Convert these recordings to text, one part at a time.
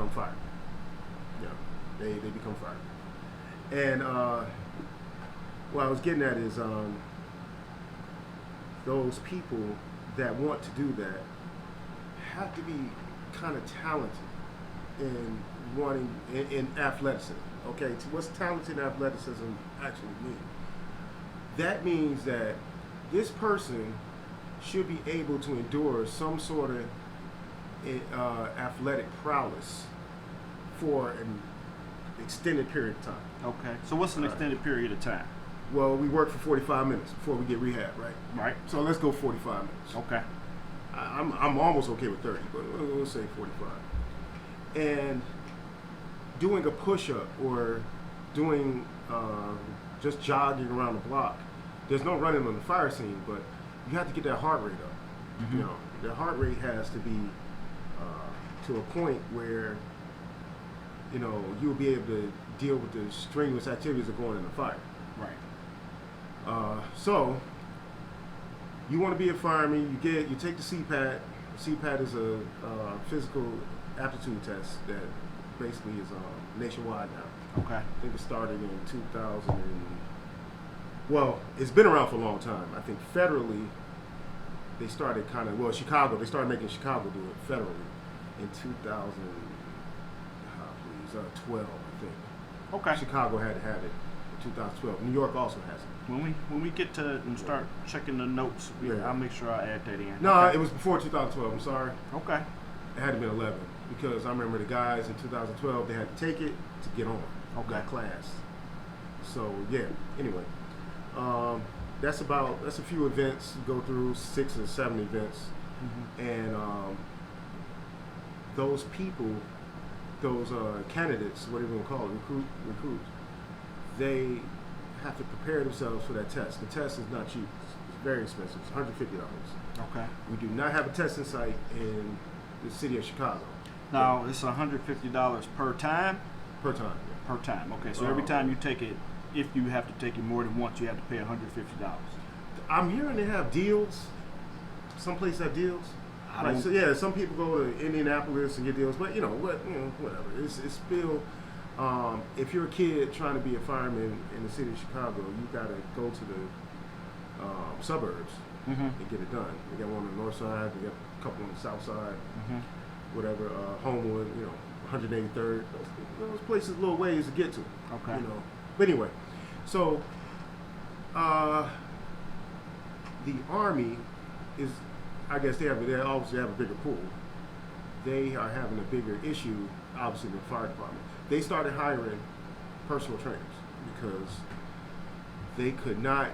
become fired. Yeah, they become fired. And what I was getting at is those people that want to do that have to be kind of talented in wanting in athleticism. Okay, so what's talented athleticism actually mean? That means that this person should be able to endure some sort of athletic prowess for an extended period of time. Okay. So what's an extended period of time? Well, we work for 45 minutes before we get rehab, right? Right. So let's go 45 minutes. Okay. I'm almost okay with 30, but we'll say 45. And doing a push-up or doing just jogging around the block, there's no running on the fire scene, but you have to get that heart rate up. Mm-hmm. You know, the heart rate has to be to a point where, you know, you'll be able to deal with the strenuous activities of going in the fire. Right. So you want to be a fireman, you take the CPAT. CPAT is a physical aptitude test that basically is nationwide now. Okay. I think it started in 2000 well, it's been around for a long time. I think federally they started Chicago, they started making Chicago do it federally in 2012, I think. Okay. Chicago had to have it in 2012. New York also has it. When we get to and start checking the notes, I'll make sure I add that in. No, okay. It was before 2012. I'm sorry. Okay. It had to be 11 because I remember the guys in 2012 they had to take it to get on that class. So yeah. Anyway, that's a few events. You go through 6 or 7 events, and those people, those candidates, whatever you want to call it, recruits, they have to prepare themselves for that test. The test is not cheap. It's very expensive. It's $150. Okay. We do not have a testing site in the city of Chicago. Now, it's $150 per time? Per time. Yeah. Per time. Okay, so every time you take it, if you have to take it more than once, you have to pay $150. I'm hearing they have deals. Some places have deals. So yeah, some people go to Indianapolis and get deals, but whatever. It's still, if you're a kid trying to be a fireman in the city of Chicago, you got to go to the suburbs and get it done. We got one on the north side, we got a couple on the south side, whatever. Homewood, 183rd. Those places, a little ways to get to. Okay. But anyway, so the Army is, I guess they obviously have a bigger pool. They are having a bigger issue, obviously, with the fire department. They started hiring personal trainers because they could not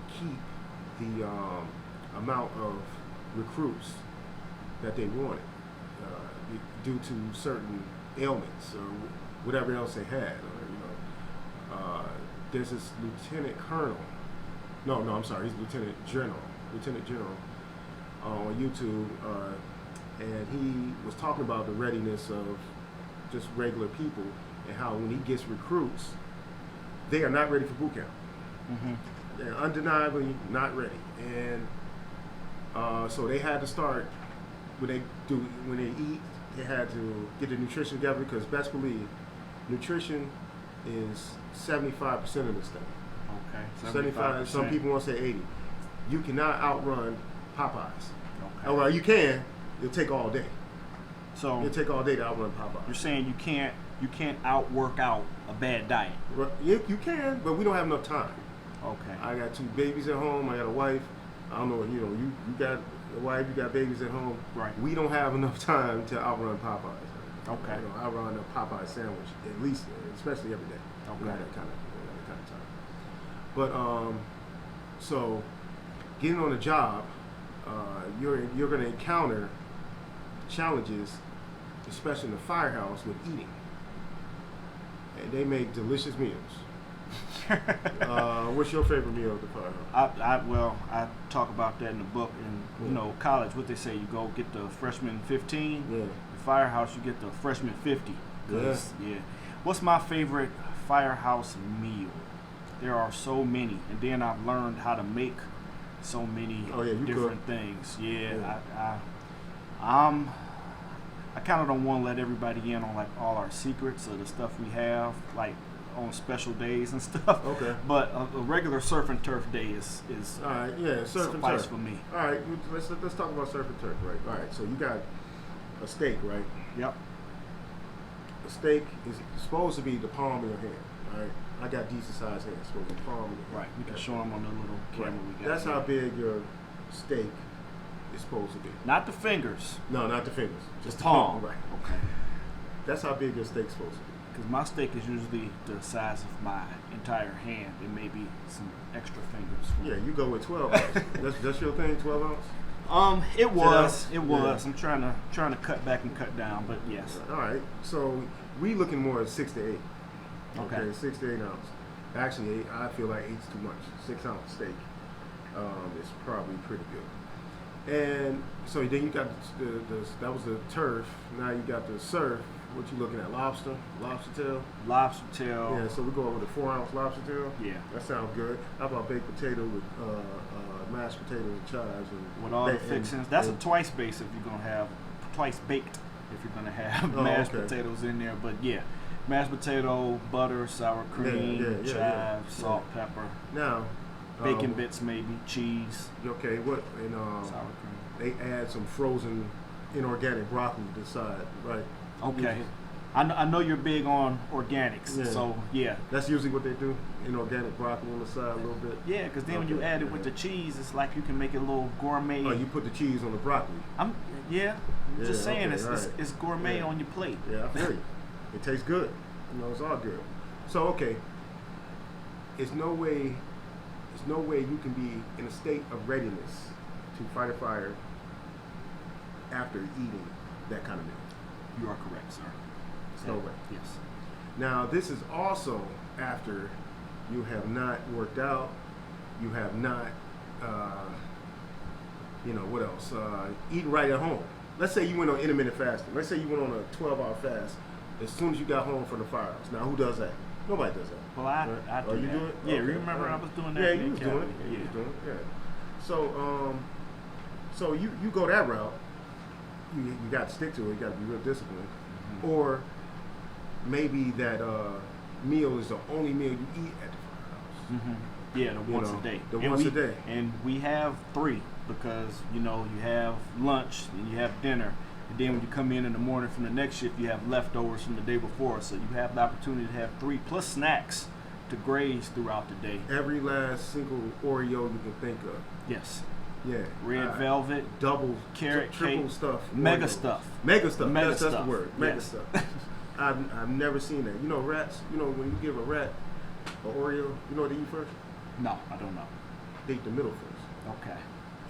keep the amount of recruits that they wanted due to certain ailments or whatever else they had. There's this lieutenant colonel. No, I'm sorry. He's lieutenant general. Lieutenant general on YouTube, and he was talking about the readiness of just regular people and how when he gets recruits, they are not ready for boot camp. They're undeniably not ready, and so they had to start when they eat. They had to get the nutrition together because best believe, nutrition is 75% of this thing. Okay. 75. Some people want to say 80. You cannot outrun Popeyes. Okay. Oh, well, you can. It'll take all day. So it'll take all day to outrun Popeyes. You're saying you can't outwork out a bad diet. You can, but we don't have enough time. Okay. I got 2 babies at home. I got a wife. I don't know. You got a wife. You got babies at home. Right. We don't have enough time to outrun Popeyes. Okay. Outrun a Popeye sandwich at least, especially every day. Okay. We got that kind of time. But so getting on a job, you're going to encounter challenges, especially in the firehouse, with eating. And they make delicious meals. What's your favorite meal at the firehouse? I talk about that in the book. In college, what they say, you go get the freshman 15. Yeah. The firehouse, you get the freshman 50. Yeah. What's my favorite firehouse meal? There are so many, and then I've learned how to make so many different things. Yeah. I kind of don't want to let everybody in on like all our secrets or the stuff we have, like on special days and stuff. Okay. But a regular surf and turf day is All right, yeah, surf and suffice turf. for me. All right, let's talk about surf and turf, right? All right, so you got a steak, right? Yep. A steak is supposed to be the palm of your hand, all right? I got decent sized hands, supposed to be palm of your hand. Right. We can show them on the little camera Right. we got. That's here. how big your steak is supposed to be. Not the fingers. No, not the fingers, just the palm. Right. Okay. That's how big your steak's supposed to be. Because my steak is usually the size of my entire hand, and maybe some extra fingers. Yeah, you go with 12 ounce. That's your thing, 12 ounce? It was. Yeah. I'm trying to cut back and cut down, but yes. All right, so we looking more at 6 to 8. Okay. 6 to 8 ounce. Actually, I feel like 8's too much. 6 ounce steak is probably pretty good. And so then you got that was the turf. Now you got the surf. What you looking at? Lobster tail. Lobster tail. Yeah, so we go over the 4 ounce lobster tail. Yeah. That sounds good. How about baked potato with mashed potatoes and chives and With all the fixings. That's a twice base if you're gonna have twice baked if you're gonna have mashed potatoes in there. But yeah, mashed potato, butter, sour cream, chives, salt, pepper. Now, bacon bits maybe, cheese. Okay, what and sour cream. they add some frozen inorganic broccoli to the side, right? Okay. I know you're big on organics, Yeah. so yeah. That's usually what they do, inorganic broccoli on the side a little bit. Yeah, because then when you add it with the cheese, it's like you can make it a little gourmet. Oh, you put the cheese on the broccoli. I'm just saying okay, it's gourmet on your plate. Yeah, I feel you. It tastes good. You know, it's all good. So okay, it's no way you can be in a state of readiness to fight a fire after eating that kind of meal. You are correct, sir. There's no way. Yes. Now, this is also after you have not worked out, you have not, what else? Eating right at home. Let's say you went on intermittent fasting. Let's say you went on a 12-hour fast as soon as you got home from the firehouse. Now, who does that? Nobody does that. Well, I right? do you that. do it? Yeah, Okay. remember I was doing that. Yeah, in you was doing it. Cali. Yeah, you was doing it. Yeah. So you go that route. You got to stick to it. You got to be real disciplined. Mm-hmm. Or maybe that meal is the only meal you eat at the firehouse. Mm-hmm. Yeah, the once a day. The once a day. And we have 3 because you have lunch and you have dinner, and then when you come in the morning from the next shift, you have leftovers from the day before. So you have the opportunity to have 3 plus snacks to graze throughout the day. Every last single Oreo you can think of. Yes. Yeah. Red velvet, double, carrot triple cake, stuff, mega Oreos. stuff. Mega stuff. Mega That's the stuff. word. Mega Yes. stuff. I've never seen that. You know, rats. You know, when you give a rat an Oreo, you know what they eat first? No, I don't know. They eat the middle first. Okay.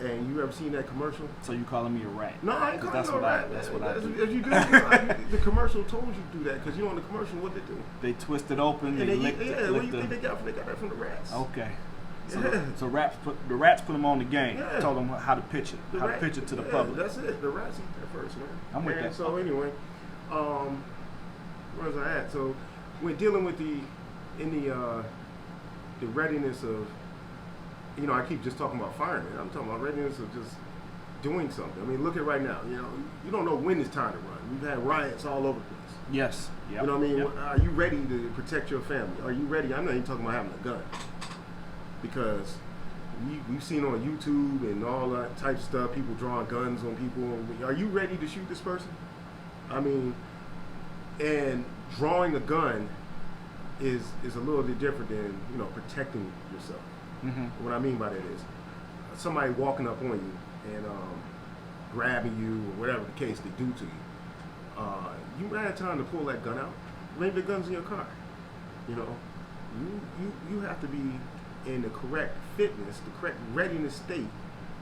And you ever seen that commercial? So you calling me a rat? No, I ain't 'Cause calling you a rat. That's what I do. If you do, the commercial told you to do that because you know in the commercial what they do. They twist it open. And They they lick eat, it. yeah, Lick what do you think they got? They got that from the rats. Okay. So, Yeah. so the rats put them on the game. Yeah. Told them how to pitch it. The How rat- to pitch it to the yeah, public. That's it. The rats eat that first, man. I'm with and that. So anyway, where was I at? So we're dealing with the readiness of, I keep just talking about firemen. I'm talking about readiness of just doing something. I mean, look at right now. You don't know when it's time to run. We've had riots all over the place. Yes. Yep. You know what I mean? Yep. Are you ready to protect your family? Are you ready? I'm not even talking about having a gun. Because we've seen on YouTube and all that type of stuff, people drawing guns on people. Are you ready to shoot this person? I mean, and drawing a gun is a little bit different than, protecting yourself. Mm-hmm. What I mean by that is somebody walking up on you and grabbing you or whatever the case they do to you. You might have time to pull that gun out. Maybe the gun's in your car. You have to be in the correct fitness, the correct readiness state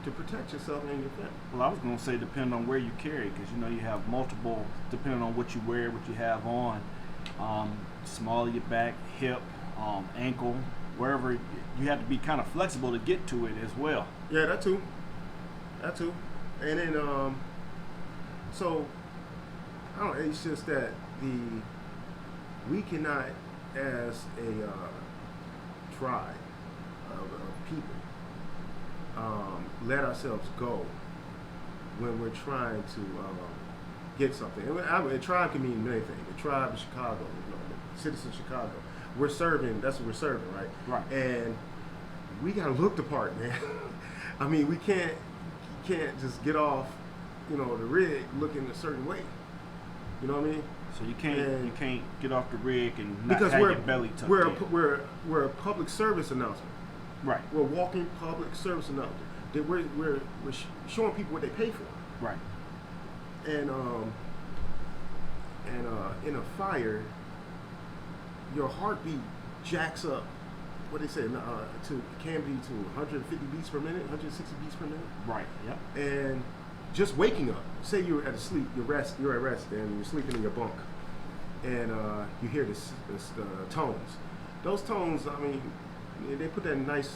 to protect yourself and your family. Well, I was going to say depending on where you carry, because you have multiple, depending on what you wear, what you have on, small of your back, hip, ankle, wherever, you have to be kind of flexible to get to it as well. Yeah, that too. And then, so, I don't know, it's just that we cannot, as a tribe of people, let ourselves go when we're trying to get something. A tribe can mean many things. The tribe of Chicago, the citizens of Chicago. We're serving. That's what we're serving, right? Right. And we gotta look the part, man. I mean, we can't just get off, the rig looking a certain way. You know what I mean? So you can't get off the rig and not because have your belly tucked in. We're a public service announcement. Right. We're a walking public service announcement. That we're showing people what they pay for. Right. And in a fire, your heartbeat jacks up. What they say can be to 150 beats per minute, 160 beats per minute. Right. Yep. And just waking up. Say you're at sleep, you're at rest, and you're sleeping in your bunk, and you hear this tones. Those tones, I mean, they put that nice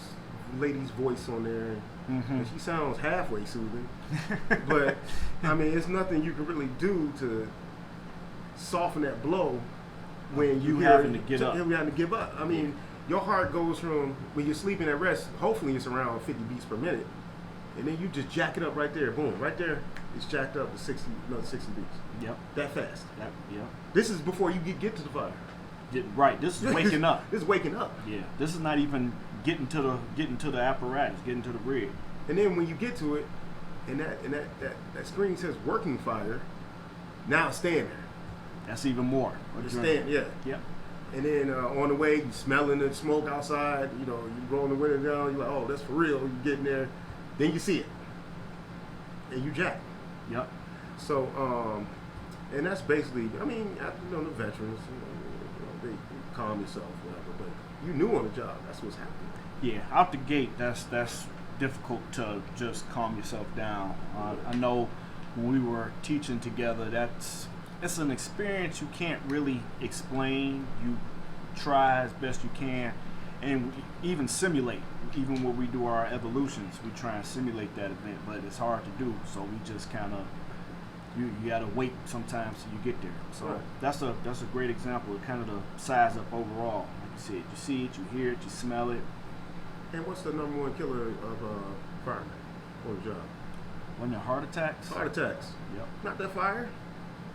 lady's voice on there, and she sounds halfway soothing. But I mean, it's nothing you can really do to soften that blow when you having to get up. You having to give up. I mean, your heart goes from when you're sleeping at rest. Hopefully, it's around 50 beats per minute. And then you just jack it up right there, boom, right there. It's jacked up to another 60 beats. Yep. That fast. Yep. This is before you get to the fire. Right. This is waking up. This is waking up. Yeah. This is not even getting to the apparatus, getting to the rig. And then when you get to it, and that screen says working fire, now it's staying there. That's even more. It's staying, yeah. Yep. And then on the way, you smelling the smoke outside. You rolling the window down. You're like, oh, that's for real. You get in there. Then you see it, and you jack. Yep. So, and that's basically, I mean, the veterans, they calm yourself, whatever. But you knew on the job, that's what's happening. Yeah, out the gate, that's difficult to just calm yourself down. I know when we were teaching together, it's an experience you can't really explain. You try as best you can, and even simulate. Even when we do our evolutions, we try and simulate that event, but it's hard to do. So we just kind of you gotta wait sometimes till you get there. So right. that's a great example of kind of the size up overall. Like you said, you see it, you hear it, you smell it. And what's the number one killer of firemen on the job? Wasn't it heart attacks? Heart attacks. Yep. Not that fire.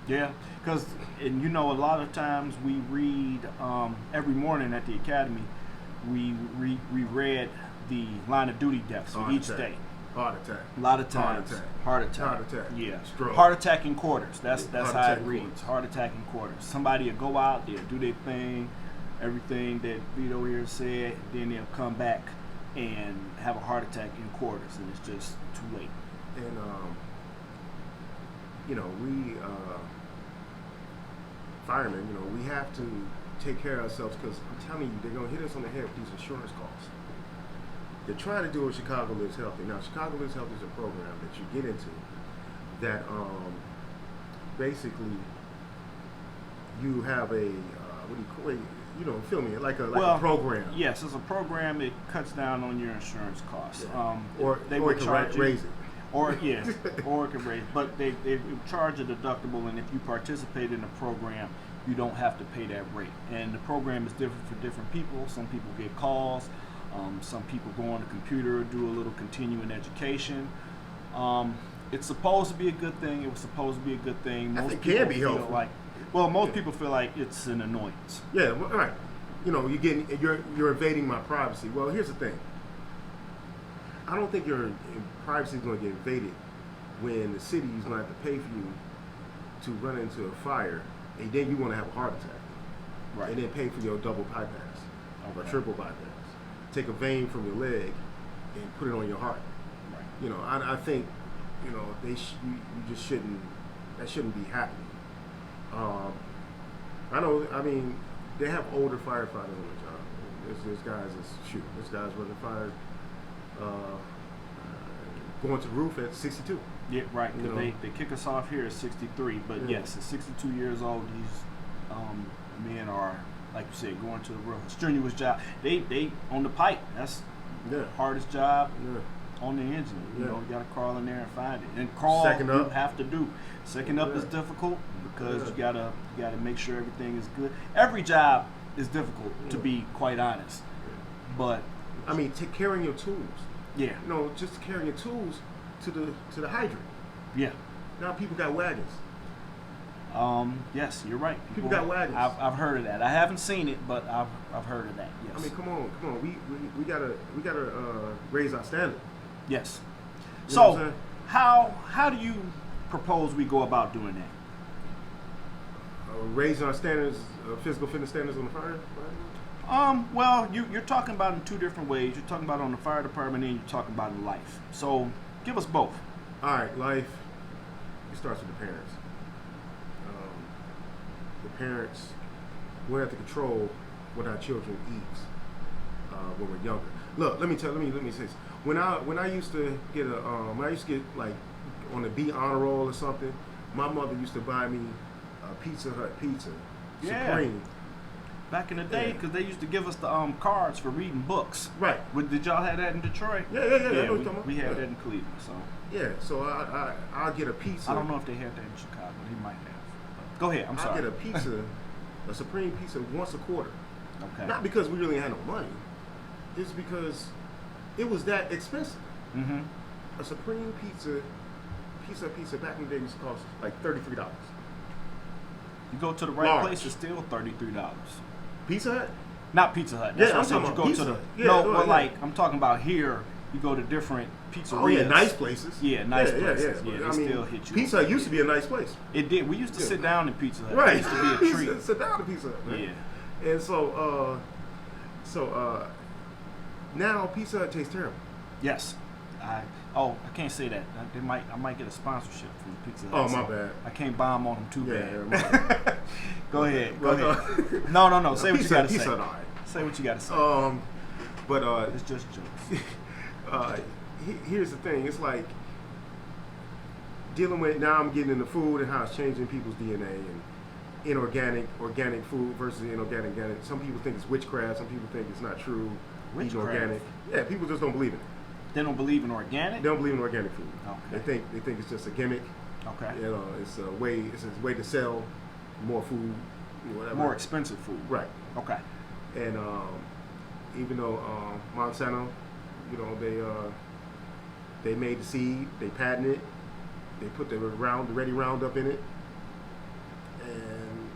Yeah, because a lot of times we read every morning at the academy. We read the line of duty deaths for each day. Heart attack. A lot of times. Heart attack. Heart attack. Yeah. Stroke. Heart attack in quarters. That's how it reads. Quarters. Heart attack in quarters. Somebody will go out there, do their thing, everything that Vito here said, then they'll come back and have a heart attack in quarters, and it's just too late. And we firemen, we have to take care of ourselves, because I'm telling you, they're going to hit us on the head with these insurance costs. They're trying to do what Chicago Lives Healthy. Now, Chicago Lives Healthy is a program that you get into that basically you have a, feel me, like a program. Yes, it's a program that cuts down on your insurance costs. Yeah. Or it can raise it. Or or it can raise. But they charge a deductible, and if you participate in the program, you don't have to pay that rate. And the program is different for different people. Some people get calls. Some people go on the computer, do a little continuing education. It's supposed to be a good thing. It was supposed to be a good thing. Most people can be helpful. Most people feel like it's an annoyance. Yeah, well, all right. You're invading my privacy. Well, here's the thing. I don't think your privacy is going to get invaded when the city is going to have to pay for you to run into a fire, and then you want to have a heart attack, right? And then pay for your double bypass or triple bypass. Take a vein from your leg and put it on your heart. Right. I think you just shouldn't. That shouldn't be happening. I mean, they have older firefighters on the job. There's guys There's guys running fire, going to the roof at 62. Yeah, right. They kick us off here at 63, but yes, at 62 years old, these men are, like you said, going to the roof. Strenuous job. They on the pipe. That's the hardest job on the engine. You got to crawl in there and find it. And crawl, you have to do. Second up is difficult because you gotta make sure everything is good. Every job is difficult, to be quite honest. But I mean, carrying your tools. Yeah. Just carrying your tools to the hydrant. Yeah. Now people got wagons. Yes, you're right. People got wagons. I've heard of that. I haven't seen it, but I've heard of that. Yes. I mean, come on. We gotta raise our standard. Yes. You know what I'm So saying? how do you propose we go about doing that? Raising our standards, physical fitness standards on the fire. Well, you're talking about in two different ways. You're talking about on the fire department and you're talking about in life. So give us both. All right, life. It starts with the parents. The parents, we have to control what our children eat when we're younger. Look, let me say this. When I used to get like on the B honor roll or something, my mother used to buy me a Pizza Hut pizza, Supreme. Back in the day, because they used to give us the cards for reading books. Right. Did y'all have that in Detroit? Yeah. I know what you're talking about. We had that in Cleveland. So yeah, so I'll get a pizza. I don't know if they had that in Chicago. They might have. But go ahead. I'm sorry. I get a pizza, a Supreme pizza once a quarter. Okay. Not because we really had no money. It's because it was that expensive. Mm-hmm. A Supreme pizza back in the day used to cost like $33. You go to the right Large. place, it's still $33. Pizza Hut? Not Pizza Hut. That's Yeah, what I'm I said. talking You about go Pizza to the Hut. Yeah, no, no, but yeah. like I'm talking about here. You go to different pizzerias. Oh yeah, nice places. Yeah, nice places. Yeah, Yeah, I they mean, still hit you. Pizza Hut used to be a nice place. It did. We used to sit down in Pizza Hut. Right. It used to be a We used treat. to sit down at Pizza Hut, man. Yeah. And so now Pizza Hut tastes terrible. Yes. I can't say that. I might get a sponsorship from Pizza Hut. Oh, my so bad. I can't bomb on them too Yeah, bad. Go ahead. Go Well, ahead. No. Say what you got to say. Pizza Hut, all right. Say what you got to say. But It's just jokes. here's the thing. It's like dealing with, now I'm getting into food and how it's changing people's DNA and inorganic, organic food versus inorganic. Some people think it's witchcraft. Some people think it's not true. Eating Witchcraft? organic. Yeah, people just don't believe in it. They don't believe in organic? They don't believe in organic food. Okay. They think it's just a gimmick. Okay. You know, it's a way to sell more food, whatever. More expensive food. Right. Okay. And even though Monsanto, you know, they made the seed, they patented it, they put the ready Roundup in it, and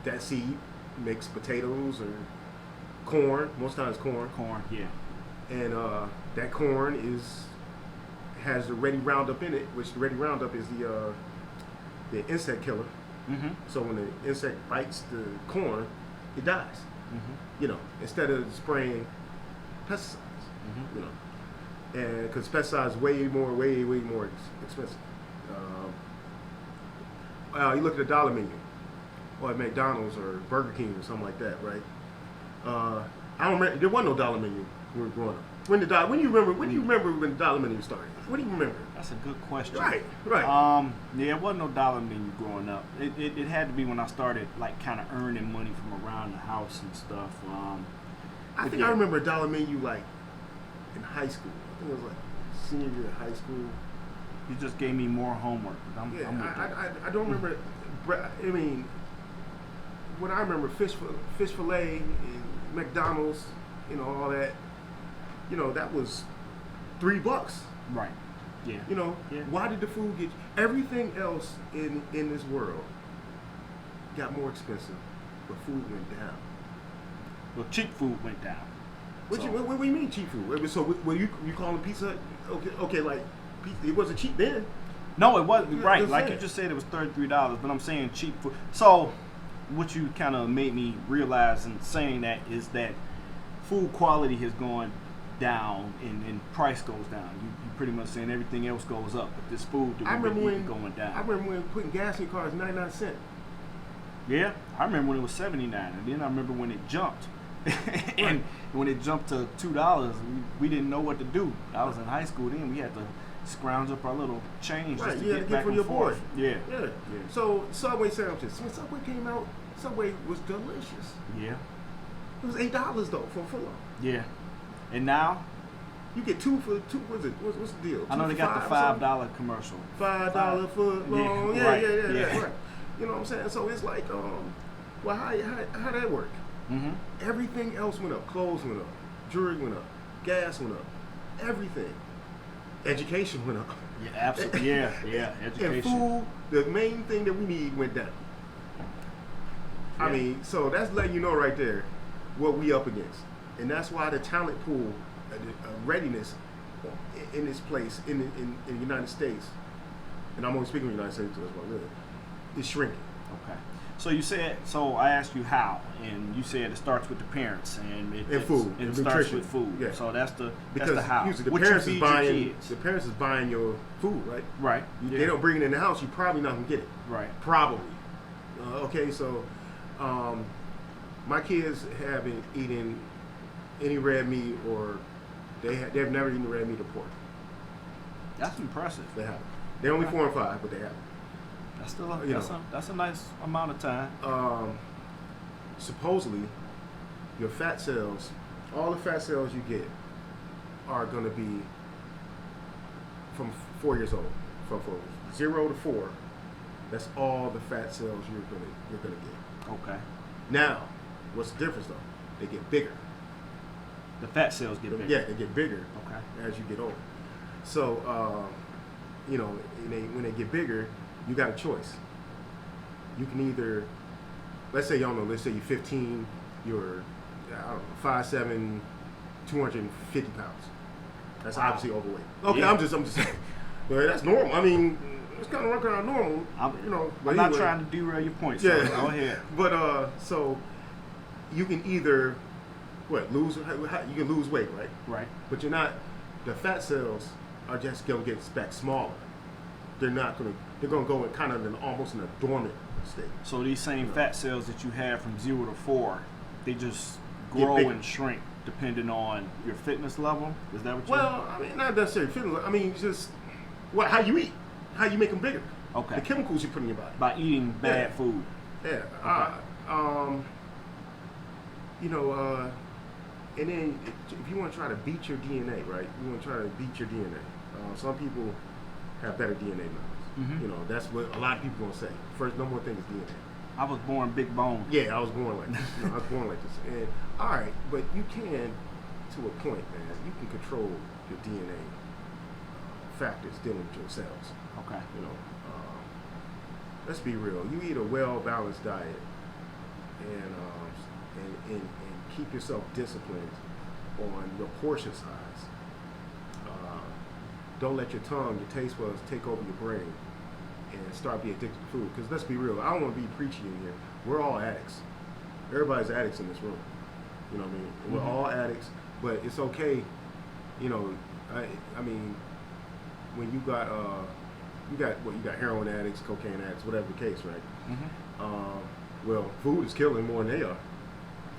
that seed makes potatoes or corn. Most times corn. Corn, yeah. And that corn has the ready Roundup in it, which the ready Roundup is the insect killer. Mm-hmm. So when the insect bites the corn, it dies. Mm-hmm. You know, instead of spraying pesticides. Mm-hmm. You know, and because pesticides way more expensive. You look at the dollar menu, or at McDonald's or Burger King or something like that, right? I don't remember. There wasn't no dollar menu when we were growing up. When do you remember when the dollar menu started? What do you remember? That's a good question. Right. Yeah, it wasn't no dollar menu growing up. It had to be when I started like kind of earning money from around the house and stuff. I think I remember a dollar menu like in high school. I think it was like senior year of high school. You just gave me more homework. I'm with I don't remember. I mean, when I remember fish fillet and McDonald's, you know, all that. You know, that was $3. Right. Yeah. You know, yeah. Why did the food get everything else in this world got more expensive, but food went down? Well, cheap food went down. What do you mean cheap food? So were you calling pizza? Okay, like it wasn't cheap then. No, it wasn't. Right, like saying. you just said, it was $33, but I'm saying cheap food. So, what you kind of made me realize in saying that is that food quality has gone down and price goes down. You pretty much saying everything else goes up, but this food that we're eating going down. I remember when putting gas in your car was 99 cents. Yeah, I remember when it was 79, and then I remember when it jumped. And when it jumped to $2, we didn't know what to do. I was in high school then. We had to scrounge up our little change just to get back and forth. Yeah. So Subway sandwiches. When Subway came out, Subway was delicious. Yeah. It was $8 though for a full on. Yeah. And now you get two for two. What's the deal? I know they got the $5 commercial. $5 foot long. Yeah. Right. You know what I'm saying? So it's like, well, how that work? Mm-hmm. Everything else went up. Clothes went up. Jewelry went up. Gas went up. Everything. Education went up. Yeah, absolutely. Yeah. Education. And food The main thing that we need went down. I mean, so that's letting you know right there what we up against. And that's why the talent pool, readiness in this place, in the United States, and I'm only speaking of the United States, so that's what I live, is shrinking. Okay. So you said, so I asked you how, and you said it starts with the parents and food, and and it starts nutrition. with food. Yeah. So that's the how. Usually the What parents you is feed your buying. kids. The parents is buying your food, right? Right. They don't bring it in the house. You probably not gonna get it. Right. Probably. Okay, so my kids haven't eaten any red meat, or they've never eaten red meat or pork. That's impressive. They haven't. They're only 4 and 5, but they haven't. That's still that's a nice amount of time. Supposedly, your fat cells, all the fat cells you get, are going to be from 4 years old. From 0 to 4, that's all the fat cells you're gonna get. Okay. Now, what's the difference though? They get bigger. The fat cells get bigger. Yeah, they get bigger. Okay. As you get older. So, when they get bigger, you got a choice. You can either, let's say you're 15, you're, I don't know, 5'7", 250 pounds. That's obviously overweight. Okay, yeah. I'm just saying. But that's normal. I mean, it's kind of kind of normal. I'm not trying to derail your point. So yeah. Go ahead. But so you can either lose. You can lose weight, right? Right. But you're not. The fat cells are just gonna get back smaller. They're gonna go in kind of almost in a dormant state. So these same fat cells that you have from 0 to 4, they just grow and shrink depending on your fitness level. Is that what you? Well, I mean, not necessarily fitness. I mean, just how you eat, how you make them bigger. Okay. The chemicals you put in your body by eating bad food. Yeah. Okay. And then if you want to try to beat your DNA, right? You want to try to beat your DNA. Some people have better DNA than others. Mm-hmm. That's what a lot of people gonna say. First, number one thing is DNA. I was born big bone. Yeah, I was born like this. I was born like this. And all right, but you can, to a point, man. You can control your DNA factors dealing with your cells. Okay. Let's be real. You eat a well-balanced diet, and keep yourself disciplined on your portion size. Don't let your tongue, your taste buds take over your brain and start being addicted to food. Because let's be real, I don't want to be preachy in here. We're all addicts. Everybody's addicts in this room. You know what I mean? We're all addicts, but it's okay. I mean, when you got heroin addicts, cocaine addicts, whatever the case, right? Mm-hmm. Well, food is killing more than they are.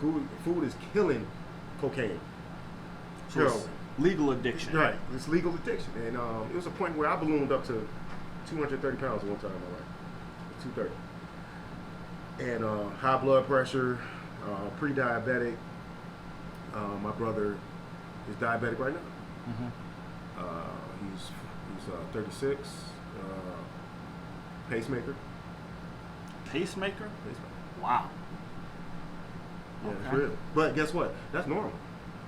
Food is killing cocaine. So heroin. Legal addiction. Right, it's legal addiction. And it was a point where I ballooned up to 230 pounds at one time in my life. 230. And high blood pressure, pre-diabetic. My brother is diabetic right now. Mm-hmm. He's 36. Pacemaker. Pacemaker? Wow. Yeah, okay. It's real. But guess what? That's normal.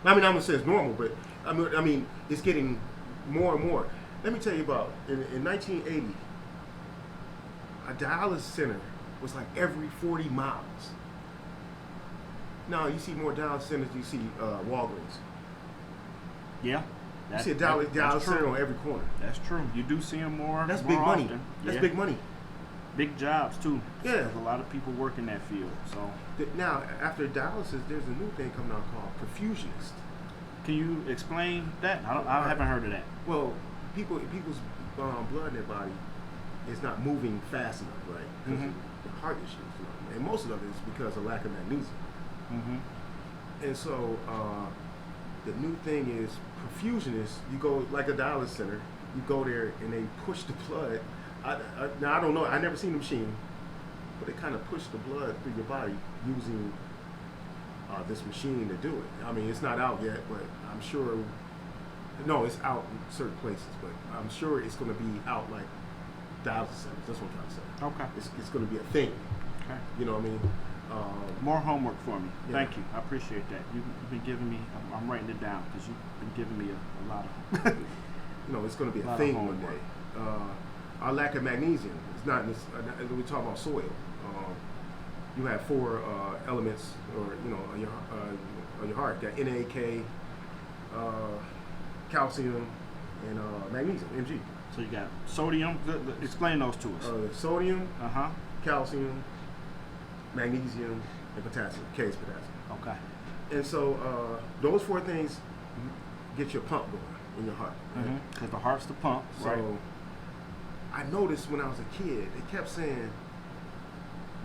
I mean, I'm gonna say it's normal, but I mean, it's getting more and more. Let me tell you about in 1980, a dialysis center was like every 40 miles. Now you see more dialysis centers. You see Walgreens. Yeah. You see a dialysis center on every corner. That's true. You do see them more. That's more big money. often. That's big money. Big jobs too. Yeah. There's a lot of people work in that field. So now, after dialysis, there's a new thing coming out called perfusionist. Can you explain that? I haven't heard of that. Well, people's blood in their body is not moving fast enough, right? Because of the heart issues, and most of it is because of lack of magnesium. Mm-hmm. And so the new thing is perfusionist. You go like a dialysis center. You go there and they push the blood. Now I don't know. I never seen the machine, but they kind of push the blood through your body using this machine to do it. I mean, it's not out yet, but I'm sure. No, it's out in certain places, but I'm sure it's going to be out like dialysis centers. That's what I'm trying to say. Okay. It's going to be a thing. Okay. You know what I mean? More homework for me. Yeah. Thank you. I appreciate that. You've been giving me. I'm writing it down because you've been giving me a lot of. It's going to be a thing one day. our lack of magnesium. It's not in this, we talk about soil. You have 4 elements, or on your heart. You got NAK, calcium, and magnesium, Mg. So you got sodium. Explain those to us. Sodium, Uh-huh. calcium, magnesium, and potassium. K is potassium. Okay. And so those 4 things get your pump going in your heart. Right? Because the heart's the pump, So right? I noticed when I was a kid, they kept saying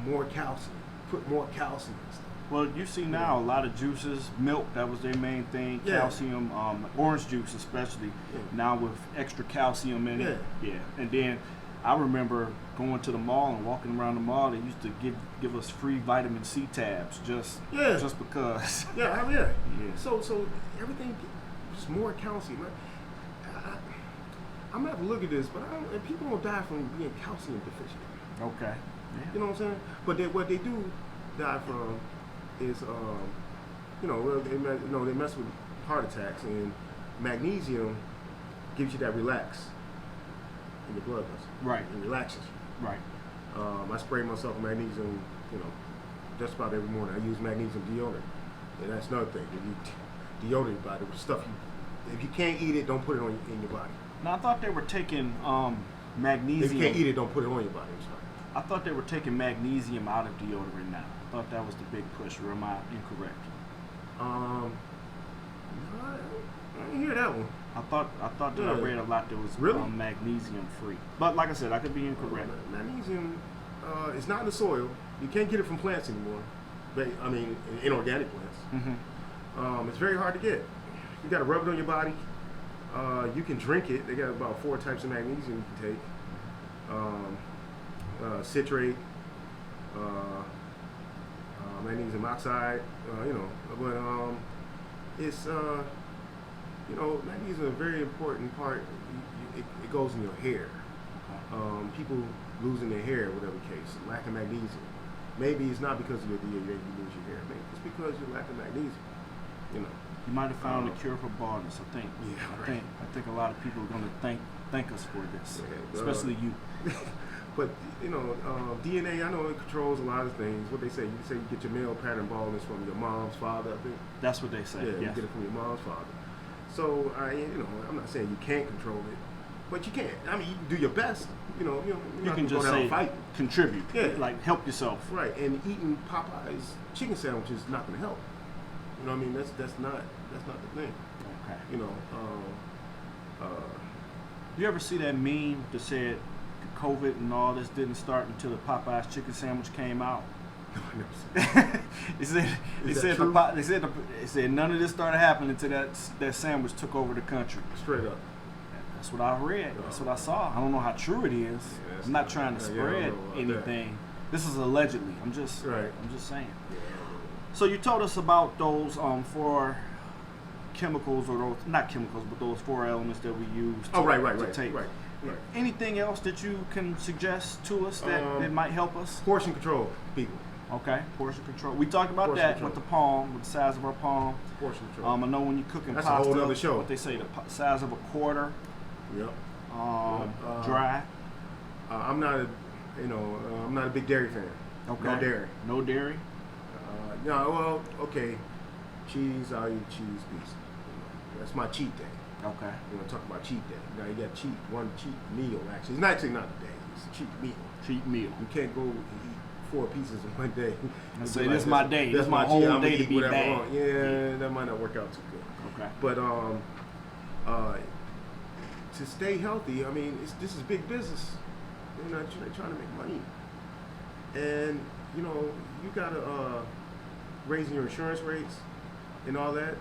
more calcium, put more calcium and stuff. Well, you see now a lot of juices, milk, that was their main thing, Yeah. calcium, orange juice especially, Yeah. now with extra calcium in it. Yeah. And then I remember going to the mall and walking around the mall, they used to give us free vitamin C tabs just because. Yeah, yeah. Yeah. So everything, just more calcium. I'm gonna have to look at this, but and people don't die from being calcium deficient. Okay. You know what I'm saying? But what they do die from is, they mess with heart attacks, and magnesium gives you that relax in your blood vessel. Right. It relaxes you. Right. I spray myself with magnesium, just about every morning. I use magnesium deodorant, and that's another thing. When you deodorant your body with stuff if you can't eat it, don't put it in your body. Now I thought they were taking magnesium. If you can't eat it, don't put it on your body. I'm sorry. I thought they were taking magnesium out of deodorant now. I thought that was the big push, or am I incorrect? No, I didn't hear that one. I thought that I read a lot that was Really? Magnesium free. But like I said, I could be incorrect. Magnesium is not in the soil. You can't get it from plants anymore. Inorganic plants. It's very hard to get. You got to rub it on your body. You can drink it. They got about 4 types of magnesium you can take. Citrate, magnesium oxide, but it's magnesium is a very important part. It goes in your hair. People losing their hair, whatever case, lack of magnesium. Maybe it's not because of your DNA you lose your hair. Maybe it's because you lack of magnesium. You might have found a cure for baldness, I think. Yeah, I think a lot of people are going to thank us for this, especially you. But DNA, I know it controls a lot of things. What they say, you get your male pattern baldness from your mom's father, I think. That's what they say. Yeah, yes. you get it from your mom's father. So I'm not saying you can't control it, but you can. I mean, you can do your best. You can just go down say and fight. Contribute. Yeah. Like help yourself. Right, and eating Popeye's chicken sandwich is not going to help. You know what I mean? That's not the thing. Okay. You ever see that meme that said COVID and all this didn't start until the Popeye's chicken sandwich came out? No, I never seen that. They said none of this started happening until that sandwich took over the country. Straight up. That's what I read. That's what I saw. I don't know how true it is. Yeah, I'm not trying to spread anything. This is allegedly. I'm just saying. Yeah. So you told us about those 4 chemicals, or those not chemicals, but those 4 elements that we use to take. Right. Anything else that you can suggest to us that might help us? Portion control, people. Okay, portion control. We talked about Portion that control. with the palm, with the size of our palm. Portion control. I know when you're cooking That's pasta, a whole other show. what they say, the size of a quarter. Yep. Dry. I'm not a big dairy fan. Okay. No dairy. No dairy. Okay. Cheese, I'll eat cheese pizza. That's my cheat day. Okay. You want to talk about cheat day? Now you got one cheat meal. Actually, it's actually not a day. It's a cheat meal. Cheat meal. You can't go eat 4 pieces in one day. And say this is my day. This is my whole day to be bad. Yeah, that might not work out too good. Okay. But to stay healthy, I mean, this is big business. They're trying to make money, and you gotta raising your insurance rates and all that.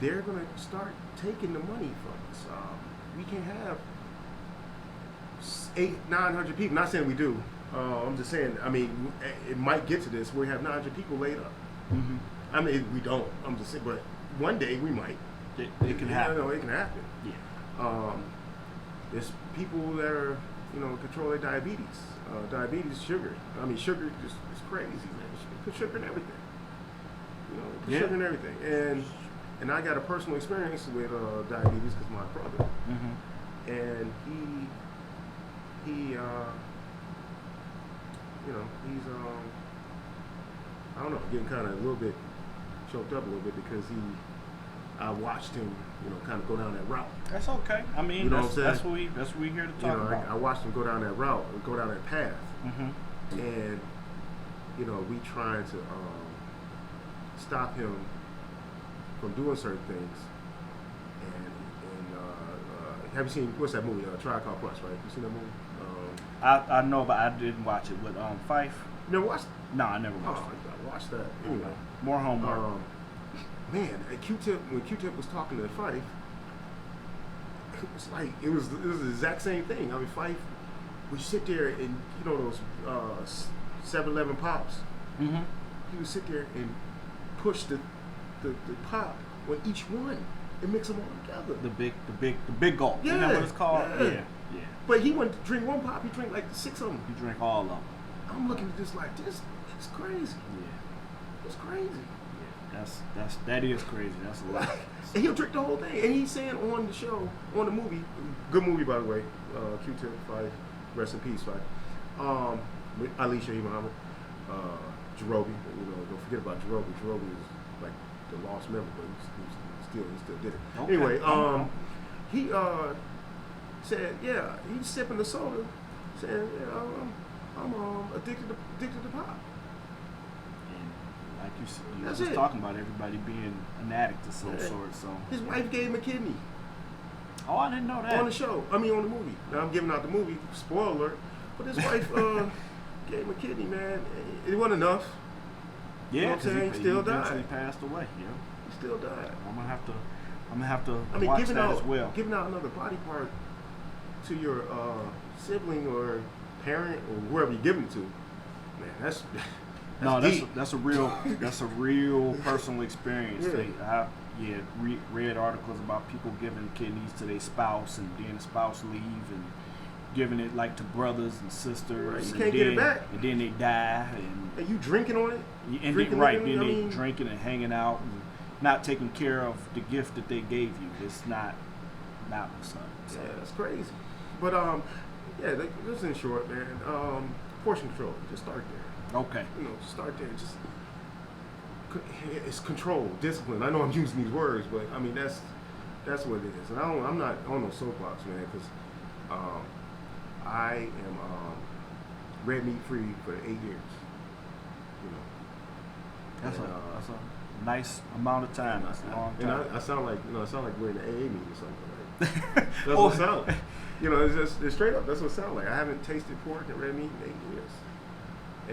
They're gonna start taking the money from us. We can have 800-900 people. Not saying we do. I'm just saying. I mean, it might get to this where we have 900 people laid up. Mm-hmm. I mean, we don't. I'm just saying, but one day we might. It can happen. It can happen. Yeah. There's people that are, control their diabetes. Diabetes, sugar. I mean, sugar is crazy, man. Put sugar in everything. Put sugar in everything. And I got a personal experience with diabetes because my brother, Mm-hmm. and he's I don't know, getting kind of a little bit choked up a little bit because I watched him, kind of go down that route. That's okay. I mean, You know what I'm saying? that's what we here to talk about. I watched him go down that route, go down that path, Mm-hmm. and we trying to stop him from doing certain things. And have you seen what's that movie? Trial Called Quest, right? You seen that movie? I know, but I didn't watch it with Fife. You never watched? No, I never watched Oh, it. I watched that. Anyway, More homework. man, when Q-Tip was talking to Fife, it was like it was the exact same thing. I mean, Fife would sit there and those 7-Eleven pops. Mm-hmm. He would sit there and push the pop on each one and mix them all together. The big gulp. Yeah, Isn't that what it's called? yeah. Yeah. But he wouldn't drink one pop. He drank like 6 of them. You drink all of them. I'm looking at this like this. It's crazy. Yeah. It's crazy. Yeah. That is crazy. That's a lot. And he'll drink the whole thing. And he's saying on the show, on the movie, good movie by the way, Q-Tip, Fife, rest in peace, Fife. Ali Shaheed Muhammad, Jarobi. Don't forget about Jarobi. Jarobi is like the lost member, but he still did it. Okay. Anyway, he said, yeah, he's sipping the soda, saying, yeah, I'm addicted to pop. And like you That's was it. talking about everybody being an addict of some Yeah. sort. So His wife gave him a kidney oh, I didn't know that. on the show. On the movie. Now I'm giving out the movie, spoiler alert. But his wife gave him a kidney, man. It wasn't enough. Yeah, You know what I'm saying? he Still eventually died. passed away. Yeah, He still died. I'm gonna have to I mean, watch giving that out as well. giving out another body part to your sibling or parent or whoever you give it to, man, that's No, deep. that's a real personal experience. Yeah. Read articles about people giving kidneys to their spouse and then the spouse leave and giving it like to brothers and sisters. Right, you and can't get it back. And then they die And you drinking on it? and Drinking then, right, with it, then I they mean- drinking and hanging out and not taking care of the gift that they gave you. It's not what's up. So. Yeah, that's crazy. But just in short, man, portion control. Just start there. Okay. Just start there. Just it's control, discipline. I know I'm using these words, but I mean that's what it is. And I'm not on no soapbox, man, because I am red meat free for 8 years. That's And, a nice amount of time. That's a long and time. I sound like we're in the AA meeting or something. Right? That's Oh. what it sounds like. It's straight up. That's what it sounds like. I haven't tasted pork and red meat in 8 years,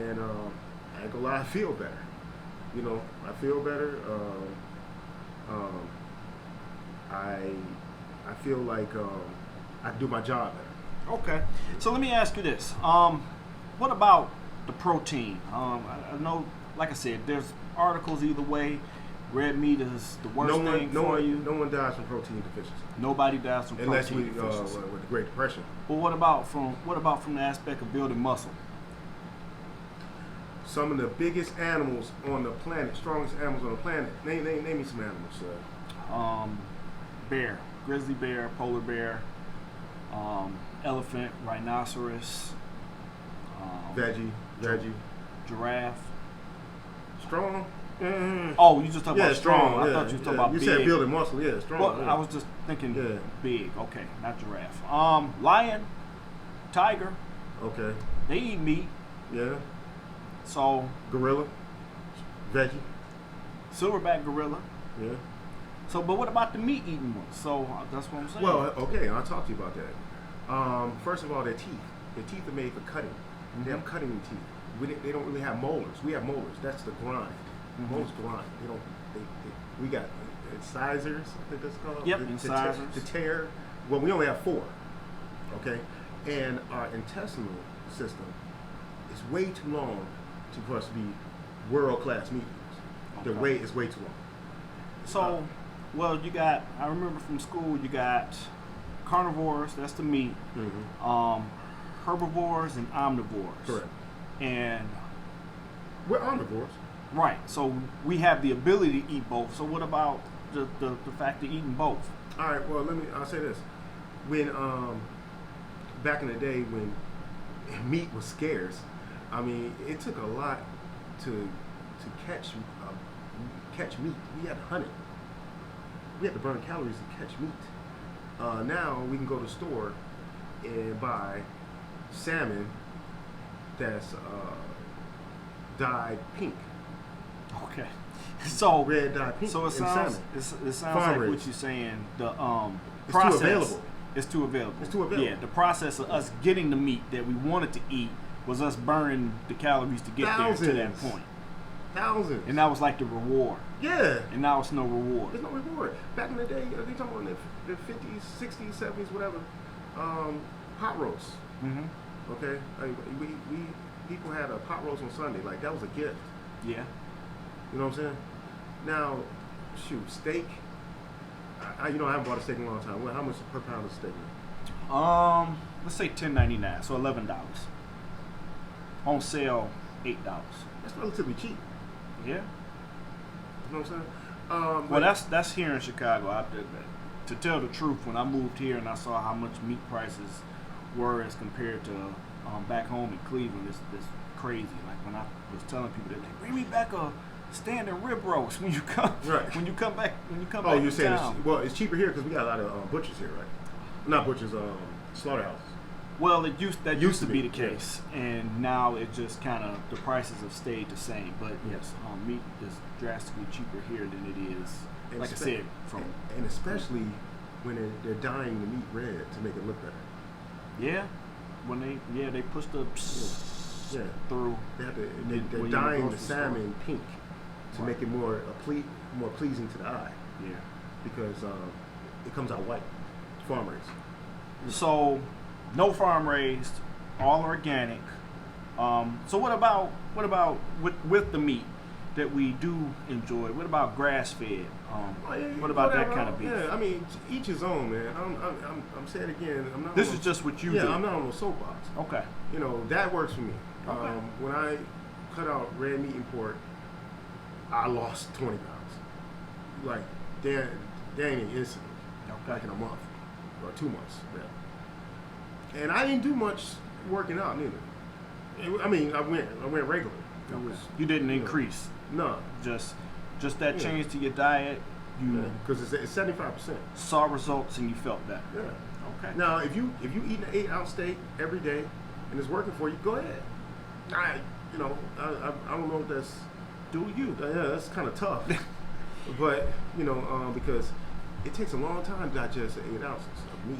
and I ain't gonna lie, I feel better. I feel better. I feel like I do my job better. Okay. So let me ask you this. What about the protein? I know, like I said, there's articles either way. Red meat is the worst thing for you. No one dies from protein deficiency Nobody dies from unless protein deficiency. with the Great Depression. But what about from the aspect of building muscle? Some of the biggest animals on the planet, strongest animals on the planet. Name me some animals, sir. Bear, grizzly bear, polar bear, elephant, rhinoceros, Veggie, giraffe. strong. Mm-hmm. Oh, you just talking Yeah, about strong. I yeah, thought you were talking yeah. about You big. said building muscle, yeah, strong. Well, yeah. I was just thinking Yeah. big. Okay, not giraffe. Lion, tiger. Okay, They eat meat. yeah. So Gorilla, veggie, silverback gorilla. yeah. So, but what about the meat eating ones? So that's what I'm saying. Well, okay, I'll talk to you about that. First of all, their teeth. Their teeth are made for cutting. They have cutting teeth. They don't really have molars. We have molars. That's the grind. Molars grind. They don't. We got incisors. I think that's called. Yep, To incisors. tear. Well, we only have 4. Okay, and our intestinal system is way too long for us to be world-class meat eaters. The Okay. way is way too long. So, well, you got. I remember from school, you got carnivores. That's the meat. Mm-hmm. Herbivores and omnivores. Correct. And We're omnivores. right, so we have the ability to eat both. So what about the fact of eating both? All right. Well, I'll say this: when back in the day when meat was scarce, I mean, it took a lot to catch meat. We had to hunt it. We had to burn calories to catch meat. Now we can go to the store and buy salmon that's dyed pink. Okay. So Red dyed pink. So it and sounds salmon. it sounds Farm like raised. what you're saying. The It's process too available. It's too available. It's too available. Yeah, the process of us getting the meat that we wanted to eat was us burning the calories to get there to that Thousands. point. Thousands. And that was like the reward. Yeah. And now it's no reward. There's no reward. Back in the day, they talking about the 50s, 60s, 70s, whatever. Pot roast. Mm-hmm. Okay, like, we people had a pot roast on Sunday. Like that was a gift. Yeah. You know what I'm saying? Now, shoot, steak. I haven't bought a steak in a long time. How much per pound is steak? Let's say $10.99, so $11. On sale, $8. That's relatively cheap. Yeah. You know what I'm saying? Well, that's here in Chicago. To tell the truth, when I moved here and I saw how much meat prices were as compared to back home in Cleveland, it's crazy. Like when I was telling people, they're like, "Bring me back a standing rib roast when you come, Right. when you come back, Oh, back you're to saying town." it's cheaper here because we got a lot of butchers here, right? Not butchers, slaughterhouses. Well, it used to be the yeah. case, and now it just kind of the prices have stayed the same. But yes, meat is drastically cheaper here than it is, And like I said, from and especially when they're dyeing the meat red to make it look better. yeah, when they push the Yeah. through. They have to, when they're you're in the dyeing the grocery store. salmon pink to Right. make it more pleasing to the eye Yeah. because it comes out white. It's farm raised. So, no farm raised, all organic. So what about with the meat that we do enjoy? What about grass fed? What about that kind of beef? Yeah, I mean, each his own, man. I'm saying it again. I'm not. This on is a- just what you Yeah, do. I'm not on a soapbox. Okay. You know that works for me. Okay. When I cut out red meat and pork, I lost 20 pounds. Like, dang instantly. Okay. Like in a month or 2 months. Yeah. And I didn't do much working out neither. I mean, I went regular. It Okay. was, You didn't you know, increase. No, Just that Yeah. change to your diet. You because it's 75%. saw results and you felt better. Yeah. Okay. Now, if you eat an 8-ounce steak every day and it's working for you, go ahead. I don't know if that's Do you? yeah, that's kind of tough, but because it takes a long time to digest 8 ounces of meat.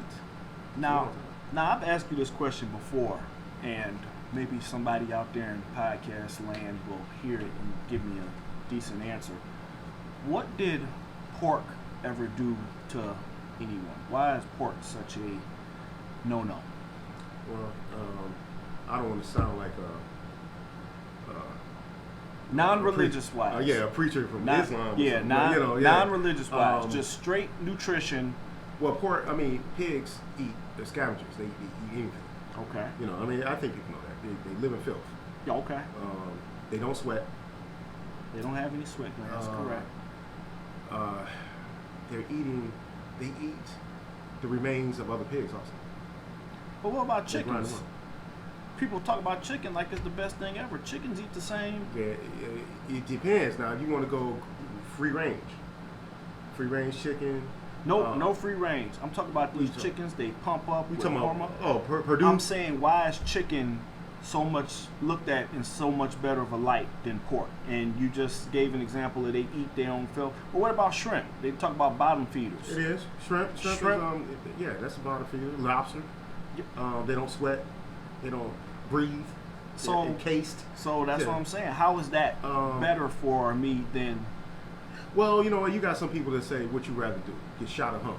Now I've asked you this question before, and maybe somebody out there in podcast land will hear it and give me a decent answer. What did pork ever do to anyone? Why is pork such a no-no? Well, I don't want to sound like Non-religious wise. a preacher from Islam. Or Yeah, something, but, non-religious wise. Um, Just straight nutrition. Well, pigs eat. They're scavengers. They eat anything. Okay. I think people know that. They live in filth. Yeah, okay. They don't sweat. They don't have any sweat glands. Correct. They eat the remains of other pigs also. But what about They grind chickens? them up. People talk about chicken like it's the best thing ever. Chickens eat the same. Yeah, it depends. Now, if you want to go free range chicken. No free range. I'm talking about these you talking- chickens. They pump up We with talking hormone. about Purdue. I'm saying, why is chicken so much looked at in so much better of a light than pork? And you just gave an example that they eat their own filth. But what about shrimp? They talk about bottom feeders. It is shrimp. Shrimp. Is that's about a feeder. Lobster. Yep. They don't sweat. They don't breathe. So- They're encased. So that's Yeah. what I'm saying. How is that better for me than? Well, you got some people that say, "What you rather do? Get shot or hung?"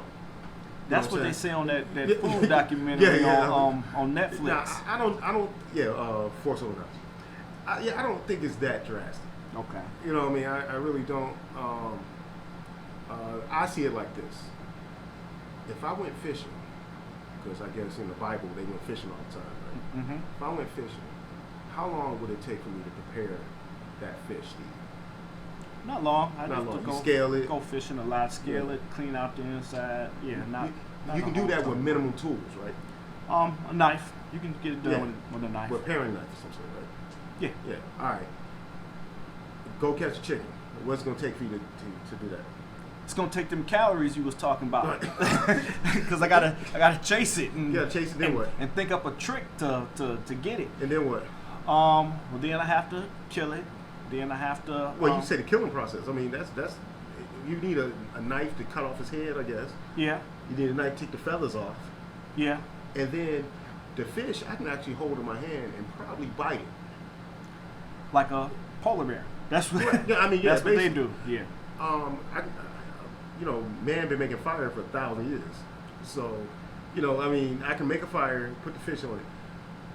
That's know what I'm they saying? say on that Yeah. food documentary Yeah. on Netflix. Now, I don't. Yeah, Force Over I don't think it's that drastic. Okay. You know what I mean? I really don't. I see it like this. If I went fishing, because I guess in the Bible they went fishing all the time, right? Mm-hmm. If I went fishing, how long would it take for me to prepare that fish to eat? Not long. I Not just long. You go scale it. Go fishing a lot. Scale Yeah. it. Clean out the inside. Yeah. Not. You can do that with minimum tools, right? A knife. You can get it done Yeah. with a knife. With a paring knife or some sort, right? Yeah. Yeah. All right. Go catch a chicken. What's it gonna take for you to do that? It's gonna take them calories you was talking about, because I gotta chase it and You gotta chase it. Then what? and think up a trick to get it. And then what? Well, then I have to kill it. Then I have to. Well, you say the killing process. I mean, that's you need a knife to cut off his head, I guess. Yeah. You need a knife to take the feathers off, Yeah. and then the fish I can actually hold in my hand and probably bite it. Like a polar bear. That's what. Yeah, I mean, yeah, that's what they basically. do. Yeah. Man been making fire for 1,000 years. So, I mean, I can make a fire, put the fish on it.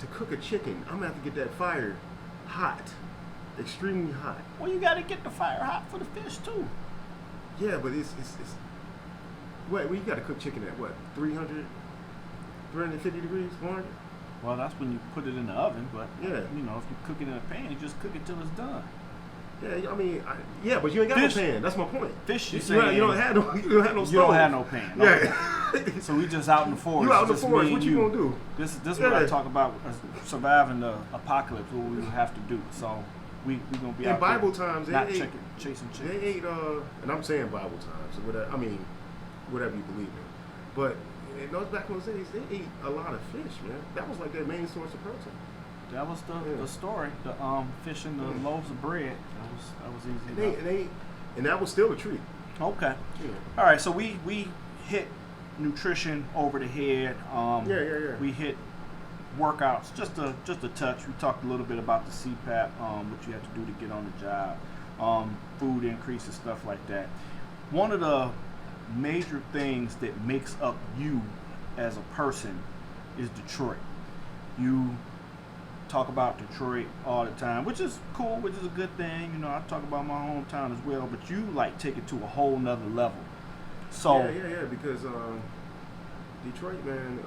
To cook a chicken, I'm gonna have to get that fire hot, extremely hot. Well, you gotta get the fire hot for the fish too. Yeah, but it's well, you gotta cook chicken at what, 300, 350 degrees, 400? Well, that's when you put it in the oven. But Yeah. if you cook it in a pan, you just cook it till it's done. Yeah, I mean, but you ain't got Fish- no pan. That's my point. Fish, you You saying don't have no stove. you don't have no pan. Okay. Yeah. So we just out in the forest. You out in the just me forest. and What you gonna do? This is what I Yeah. talk about, surviving the apocalypse. What we will have to do. So we gonna be In out Bible there, times, not they ate, chasing they chickens. ate, and I'm saying Bible times, or whatever. I mean, whatever you believe in. But in those back in those days, they ate a lot of fish, man. That was like their main source of protein. That was Yeah. the story. The fish and the Yeah. loaves of bread. That was easy. And and that was still a treat. Okay. You know. All right. So we hit nutrition over the head. Yeah. We hit workouts just a touch. We talked a little bit about the CPAP, what you have to do to get on the job, food increases, stuff like that. One of the major things that makes up you as a person is Detroit. You talk about Detroit all the time, which is cool, which is a good thing. I talk about my hometown as well, but you take it to a whole nother level. So Yeah, because Detroit, man,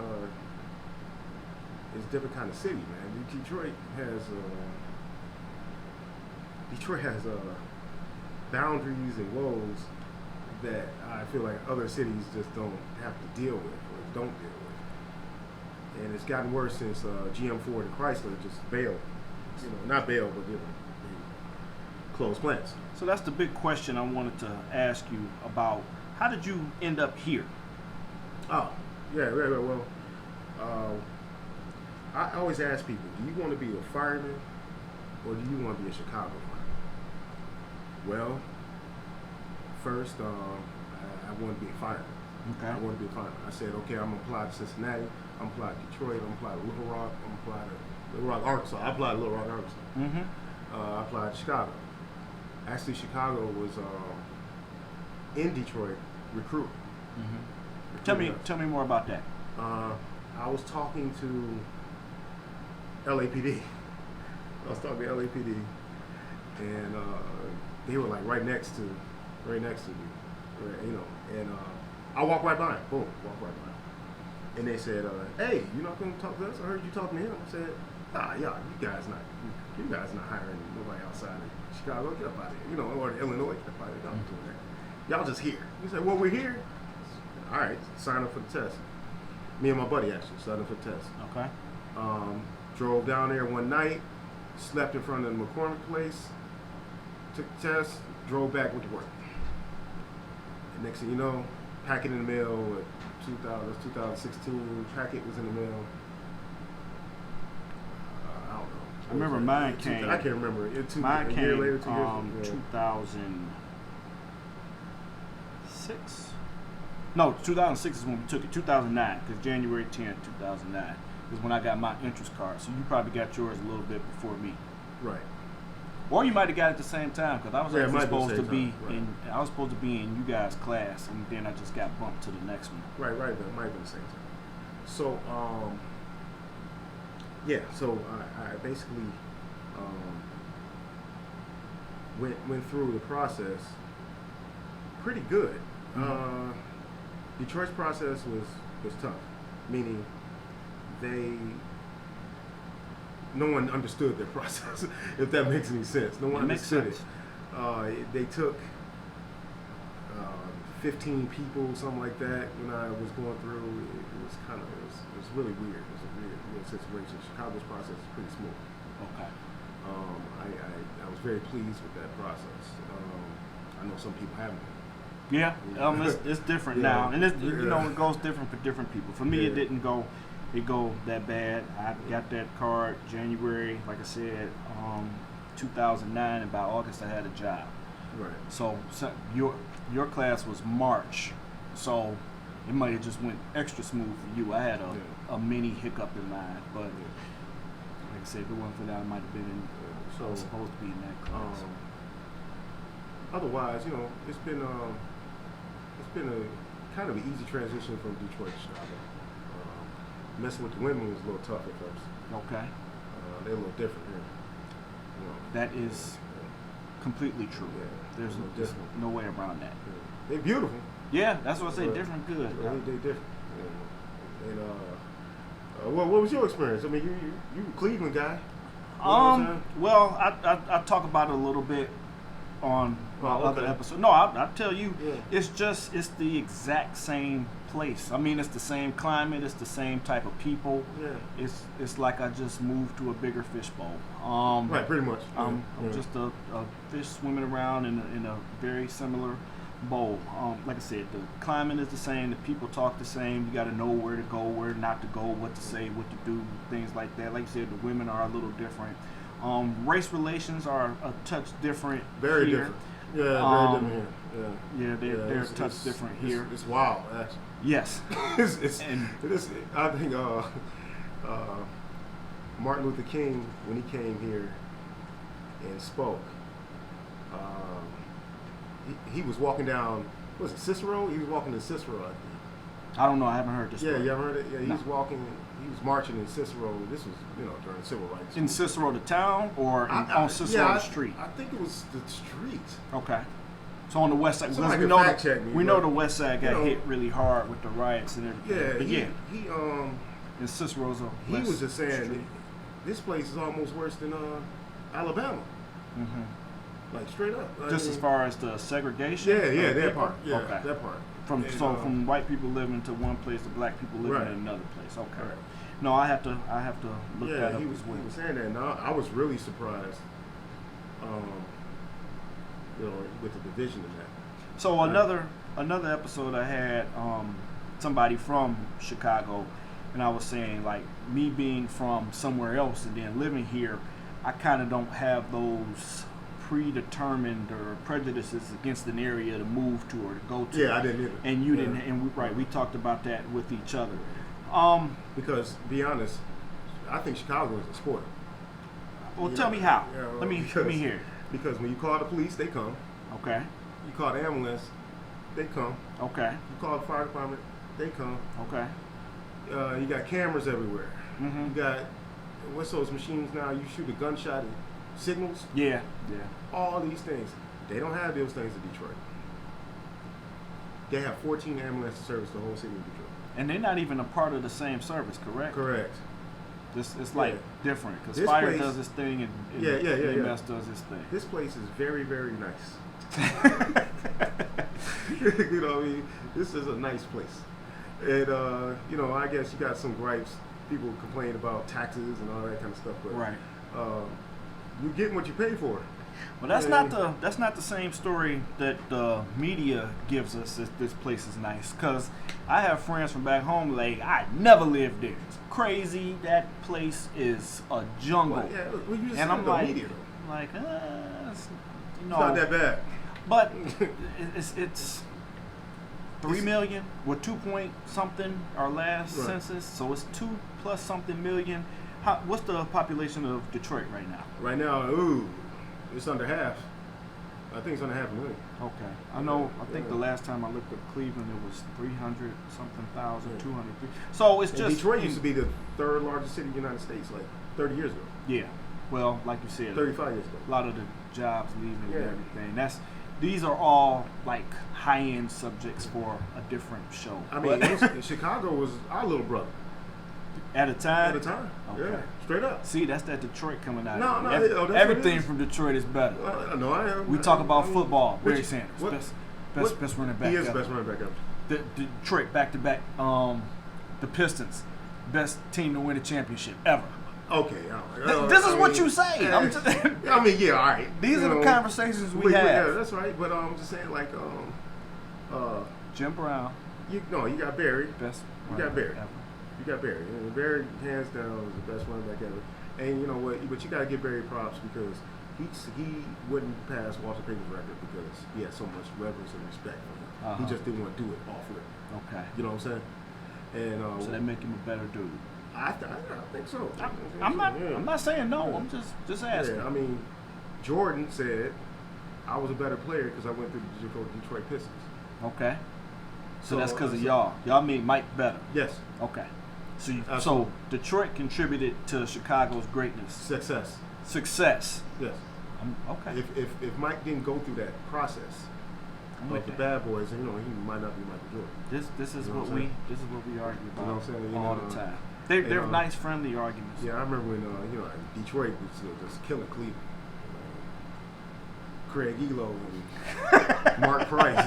is a different kind of city, man. Detroit has boundaries and woes that I feel like other cities just don't have to deal with or don't deal with. And it's gotten worse since GM Ford and Chrysler just bailed. Not bailed, but they closed plants. So that's the big question I wanted to ask you about. How did you end up here? Oh, yeah, well, I always ask people, do you want to be a fireman or do you want to be a Chicago fireman? Well, first, I want to be a fireman. Okay. I want to be a fireman. I said, okay, I'm going to apply to Cincinnati, I'm going to apply to Detroit, I'm going to apply to Little Rock, I'm going to apply to Little Rock, Arkansas. I applied to Little Rock, Arkansas. Mm-hmm. I applied to Chicago. Actually, Chicago was in Detroit recruiting. Mm-hmm. Tell me more about that. I was talking to LAPD. I was talking to LAPD, and they were like right next to me, right, And I walked right by him. Boom, walked right by him. And they said, "Hey, you're not going to talk to us? I heard you talking to him." I said, "Yeah, you guys not hiring nobody outside of Chicago. Get up out of here, or Illinois. Get up out of here. Y'all not doing that. Y'all just here." He said, "Well, we're here." All right, sign up for the test. Me and my buddy actually signed up for the test. Okay. Drove down there one night, slept in front of the McCormick place, took the test, drove back, went to work. And next thing you know, packet in the mail. 2016 packet was in the mail. I don't know. I remember mine came. I can't remember. Mine a came year later, 2 years later. 2006. No, 2006 is when we took it. 2009, because January 10th, 2009 is when I got my interest card. So you probably got yours a little bit before me. Right. Or you might have got it at the same time, because I was Yeah, it actually might be the supposed to same be time, right. in. I was supposed to be in you guys' class, and then I just got bumped to the next one. Right. That might be the same time. So, So I basically went through the process pretty good. Mm-hmm. Detroit's process was tough, meaning no one understood their process, if that makes any sense. No one It makes understood sense. it. They took 15 people, something like that. When I was going through, it was kind of it was really weird. It was a weird situation. Chicago's process is pretty smooth. Okay. I was very pleased with that process. I know some people haven't. Yeah, it's different now, and it goes different for different people. For me, it didn't go that bad. I got that card January, like I said, 2009, and by August I had a job. Right. So your class was March, so it might have just went extra smooth for you. I had a mini hiccup in mine, but like I said, if it wasn't for that, I might have been in. So I was supposed to be in that class. Otherwise, it's been a kind of an easy transition from Detroit to Chicago. Messing with the women was a little tough at first. Okay. They're a little different here. That is completely true. Yeah. There's no way around that. Yeah. They're beautiful. Yeah, that's what I say. Different, good. They're different. And what was your experience? I mean, you a Cleveland guy. Well, I talk about it a little bit on other episodes. No, I'll tell you, it's the exact same place. I mean, it's the same climate, it's the same type of people. Yeah. It's like I just moved to a bigger fishbowl. Right, pretty much. I'm just a fish swimming around in a very similar bowl. Like I said, the climate is the same, the people talk the same. You got to know where to go, where not to go, what to say, what to do, things like that. Like you said, the women are a little different. Race relations are a touch different. Very here. different. Yeah, very different here. Yeah, they're a touch different here. It's wild, actually. Yes. it is. I think Martin Luther King, when he came here and spoke, he was walking down. Was it Cicero? He was walking to Cicero, I think. I don't know. I haven't heard this. Yeah, you haven't heard it? Yeah, he was walking. He was marching in Cicero. This was, during civil rights. In Cicero, the town, or on Cicero, the street? I think it was the street. Okay. So on the west side, because we know the west side got hit really hard with the riots and everything. Yeah, but he in Cicero's he was just saying this place is almost worse than Alabama. Mm-hmm. Like straight up. Just as far as the segregation. Yeah, that part. Yeah, okay. That part. From white people living to one place to black people living in another place. Okay. Right. No, I have to look that up as well. He was saying that, and I was really surprised. With the division in that. So another episode I had somebody from Chicago, and I was saying, like, me being from somewhere else and then living here, I kind of don't have those predetermined or prejudices against an area to move to or to go to. Yeah, I didn't either. And you didn't, and we talked about that with each other. Because, to be honest, I think Chicago is a sport. Well, tell me how. Let me hear. Because when you call the police, they come. Okay. You call the ambulance, they come. Okay. You call the fire department, they come. Okay. You got cameras everywhere. Mm-hmm. You got, what's those machines now? You shoot a gunshot and signals. Yeah. All these things. They don't have those things in Detroit. They have 14 ambulances to service the whole city of Detroit. And they're not even a part of the same service, correct? Correct. It's like different, because fire does its thing and EMS does its thing. This place is very, very nice. You know what I mean? This is a nice place. And, I guess you got some gripes. People complain about taxes and all that kind of stuff. But, right. You're getting what you pay for. Well, that's not the same story that the media gives us. That this place is nice, because I have friends from back home. Like, I never lived there. It's crazy. That place is a jungle. Well, you just and I'm like, media, it's not that bad. But it's 3 million. We're 2 point something our last census, so it's 2 plus something million. What's the population of Detroit right now? Right now, it's under half. I think it's under 500,000. Okay. I think the last time I looked at Cleveland, it was 300 something thousand, 200. So it's just. Detroit used to be the third largest city in the United States, like 30 years ago. Yeah. Well, like you said, 35 years ago. A lot of the jobs leaving and everything. These are all like high-end subjects for a different show. I mean, Chicago was our little brother. At a time? At a time. Okay. Yeah, straight up. See, that's that Detroit coming out. No, Everything from Detroit is better. No, I am. We talk about football, Barry Sanders. Best running back. He is ever. the best running back ever. The Detroit back-to-back. The Pistons, best team to win a championship ever. Okay, This is what you say. Yeah, I mean, yeah, all right. These are the conversations we have. Yeah, that's right. But I'm just saying, like, Jim Brown. you got Barry. Best. You got Barry. Ever. You got Barry. And Barry, hands down, is the best running back ever. And you know what? But you got to give Barry props because he wouldn't pass Walter Payton's record because he had so much reverence and respect for him. He just didn't want to do it off rip. Okay. You know what I'm saying? And so that make him a better dude. I think so. I'm not saying no. Yeah. I'm just asking. Yeah, I mean, Jordan said I was a better player because I went through the Detroit Pistons. Okay. So that's because of so- y'all. Y'all made Mike better. Yes. Okay. So Absolutely. Detroit contributed to Chicago's greatness. Success. Yes. Okay. If Mike didn't go through that process of the bad boys, he might not be Michael Jordan. This is You know what what I'm we argue about You know what I'm saying? all the time. They're nice, friendly arguments. Yeah, I remember when Detroit was just killing Cleveland. Craig Elo and Mark Price.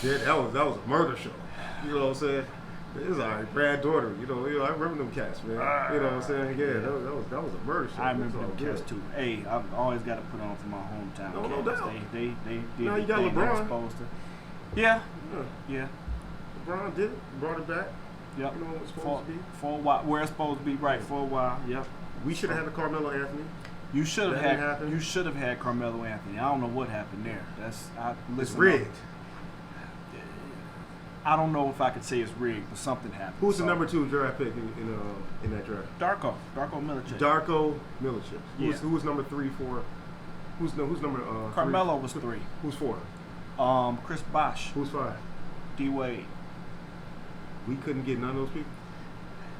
that was a murder show. You know what I'm saying? It was all right. Brad Daugherty. I remember them cats, man. You know what I'm saying? Yeah, that was a murder show. I remember That's them all cats good. too. Hey, I've always got to put on for my hometown. No cats. doubt. They did Now you the got thing they were LeBron. supposed to. Yeah. Yeah. LeBron did it. Brought it back. Yep. You know what it's supposed to be. For a while, where it's supposed to be, right? For a while. Yep. We should have had a Carmelo Anthony. You should have That had. didn't happen. You should have had Carmelo Anthony. I don't know what happened there. It's rigged. I don't know if I could say it's rigged, but something happened. Who's the number 2 draft pick in that draft? Darko Milicic. Darko Milicic. Yeah. Who was number 3 for? Who's number? Carmelo 3? was 3. Who's 4? Chris Bosh. Who's 5? D Wade. We couldn't get none of those people.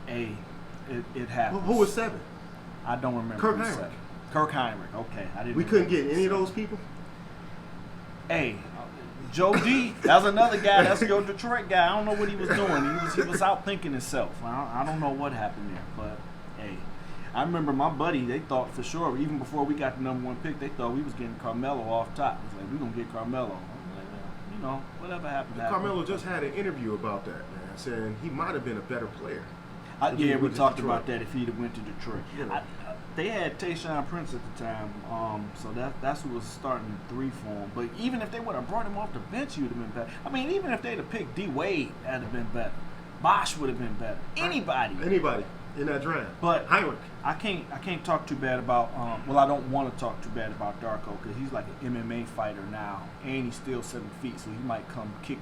Hey, it happened. Who was 7? I don't remember. Kirk who Heinrich. said it. Kirk Heinrich. Okay, I didn't. We couldn't get any of those people. Hey, Joe D. That's another guy. That's your Detroit guy. I don't know what he was doing. He was out thinking himself. I don't know what happened there, but hey, I remember my buddy. They thought for sure, even before we got the number 1 pick, they thought we was getting Carmelo off top. It's like, we're gonna get Carmelo. I'm like, well, whatever happened. Carmelo just had an interview about that, man, saying he might have been a better player. Yeah, we talked Detroit. about that if he'd have went to Detroit. Yeah. They had Tayshaun Prince at the time, so that's who was starting 3 for him. But even if they would have brought him off the bench, he would have been better. I mean, even if they'd have picked D Wade, that'd have been better. Bosh would have been better. Anybody in that draft. But Heinrich. I can't talk too bad about. I don't want to talk too bad about Darko because he's like an MMA fighter now, and he's still 7 feet, so he might come kick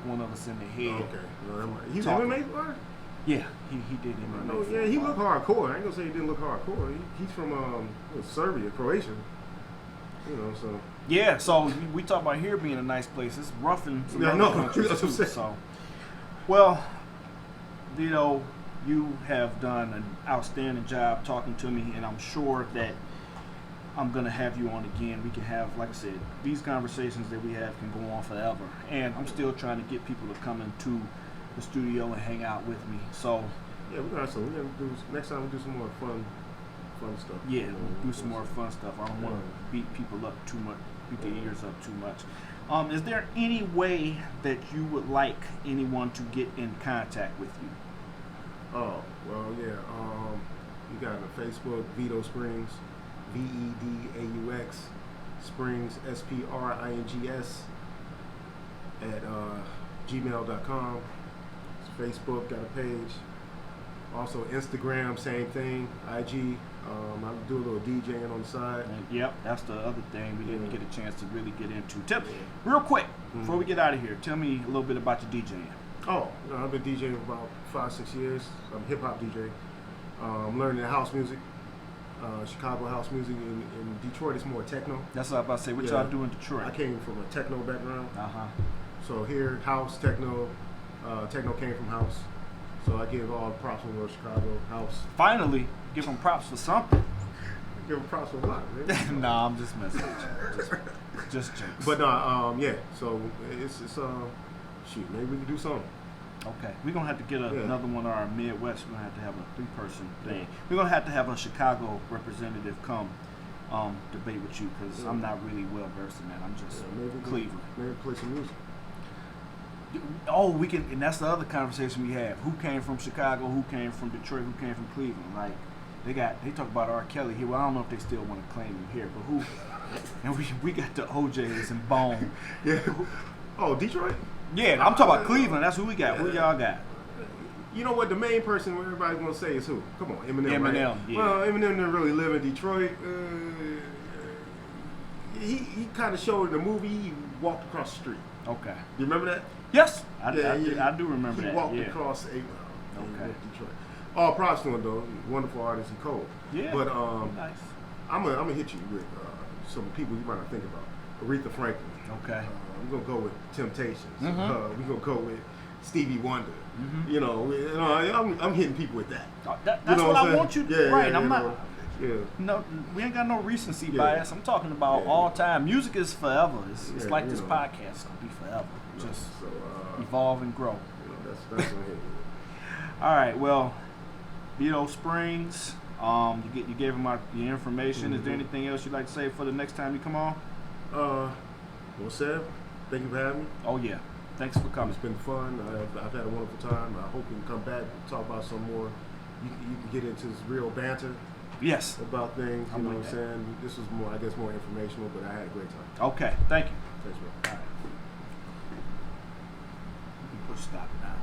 one of us in the head. Okay, he's an Talking. MMA fighter. Yeah, he did MMA. No, for yeah, a he while. looked hardcore. I ain't gonna say he didn't look hardcore. He's from Serbia, Croatia. So. Yeah, so we talk about here being a nice place. It's rough in some Yeah, other no, countries that's too. what I'm saying. So, well, you have done an outstanding job talking to me, and I'm sure that I'm gonna have you on again. We can have, like I said, these conversations that we have can go on forever. And I'm still trying to get people to come into the studio and hang out with me. So Yeah, we're gonna do next time. We'll do some more fun stuff. yeah, we'll do some more fun stuff. I don't want to beat people up too much, beat their ears up too much. Is there any way that you would like anyone to get in contact with you? Oh, well, yeah. You got a Facebook, VedauxSprings, VEDAUX, Springs, SPRINGS, at gmail.com. Facebook, got a page. Also, Instagram, same thing. IG, I do a little DJing on the side. Yep, that's the other thing we didn't get a chance to really get into. Real quick, before we get out of here, tell me a little bit about your DJing. Oh, I've been DJing for about 5-6 years. I'm a hip hop DJ. I'm learning house music, Chicago house music. In Detroit, it's more techno. That's what I was about to say. What y'all do in Detroit? I came from a techno background. Uh-huh. So here, house, techno. Techno came from house. So I give all the props in the world, Chicago house. Finally, give them props for something. Give them props for a lot, man. Nah, I'm just messing with you. Just jokes. But yeah. So it's shoot, maybe we can do something. Okay, we're gonna have to get another one of our Midwest. We're gonna have to have a 3-person thing. We're gonna have to have a Chicago representative come debate with you because I'm not really well versed in that. I'm just Cleveland. Maybe play some music. Oh, we can, and that's the other conversation we have. Who came from Chicago? Who came from Detroit? Who came from Cleveland? Like they talk about R. Kelly here. Well, I don't know if they still want to claim him here, but who? And we got the OJs and Bone. Yeah. Oh, Detroit? Yeah, I'm talking about Cleveland. That's who we got. Who y'all got? You know what? The main person everybody's gonna say is who? Come on, Eminem. Eminem. Right? Yeah. Well, Eminem didn't really live in Detroit. He kind of showed in the movie. He walked across the street. Okay. You remember that? Yes, I do remember that. He walked yeah. across Okay. Detroit. All props to him though. Wonderful artist and Cole. Yeah. But nice. I'm gonna hit you with some people you might not think about. Aretha Franklin. Okay. I'm gonna go with Temptations. Mm-hmm. We're gonna go with Stevie Wonder. Mm-hmm. You know, I'm hitting people with that. That's you know what I'm I want you to. Yeah, right. yeah, I'm not. Yeah. No, we ain't got no recency Yeah. bias. I'm talking about Yeah. all time. Music is forever. It's Yeah, like you this know. podcast. It's gonna be forever. Just So, evolve and grow. that's what I'm hitting with. All right. Well, VedauxSprings. You gave him your information. Is there anything else you'd like to say for the next time you come on? Well, Seb, thank you for having me. Oh yeah. Thanks for coming. It's been fun. I've had a wonderful time. I hope we can come back and talk about some more. You can get into this real banter Yes. about things. You I'm know what with I'm saying? This was more, I guess, more informational, but I had a great time. Okay. Thank you. Thanks, man. All right. You can push stop now.